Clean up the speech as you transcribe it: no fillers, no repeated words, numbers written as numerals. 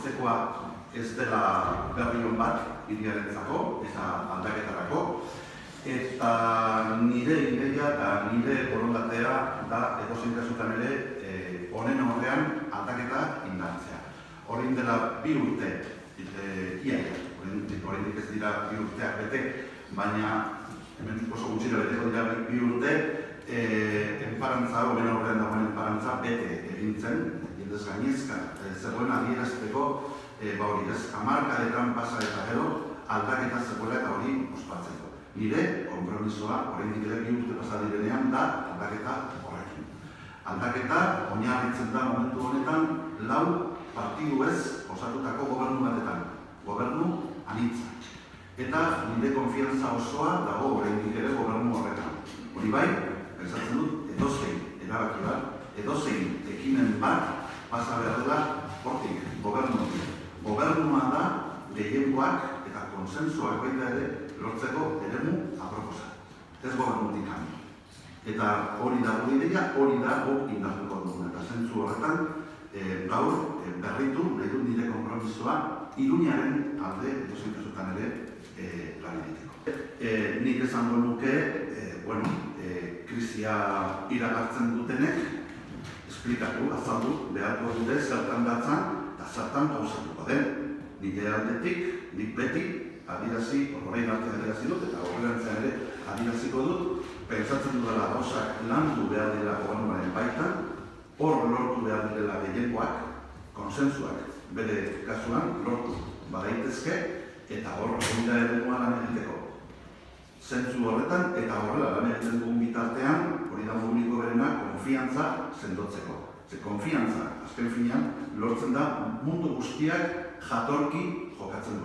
goizekoa ez dela berrion bat hiriarentzako eta aldaketarako. Eta nire ideia eta nire borondatea da edozein kasutan ere honen aurrean aldaketa indartzea. Orain dela 2 urte, oraindik ez dira 2 urteak bete, baina hemen oso gutxira beteko dira 2 urte, enparantza, honen aurrean dagoen enparantza bete egin zen, jendez gainezka, zegoen adierazteko, hori ez, hamarkadetan pasa eta gero, aldaketa zegoela eta hori ospatzeko. Nire konpromisoa, oraindik ere 2 urte pasa direnean, da aldaketa horrekin. Aldaketa oinarritzen da momentu honetan 4 partidu ez osatutako gobernu batetan, gobernu anitza. Eta nire konfiantza osoa dago oraindik ere gobernu horretan. Hori bai, pentsatzen dut edozein erabaki bat, edozein ekimen bat pasa behar dela hortik, gobernutik. Gobernua da gehiengoak eta konsensuak baita ere lortzeko eremu aproposa. Ez gobernutik kanpo. Eta hori da gure ideia, hori da guk indartuko duguna. Eta zentzu horretan, gaur berritu, nahi dut nire konpromisoa, Iruñaren alde, edozein kasutan ere, lan egiteko. Nik esango nuke, krisia iragartzen dutenek, esplikatu, azaldu, beharko dute zertan datzan, eta zertan gauzatuko den. Nire aldetik, nik beti, adirazi, horrein arte adirazi dut, eta horrelantzean ere adiraziko dut, pentsatzen dudala gauzak landu behar dela gobernuaren baitan, hor lortu behar direla gehiengoak, konsensuak bere kasuan lortu badaitezke, eta hor hori da eredua lan egiteko. Zentzu horretan, eta horrela lan egiten dugun bitartean, hori da publiko berena, konfiantza sendotzeko. Ze konfiantza, azken finean, lortzen da mundu guztiak jatorki jokatzen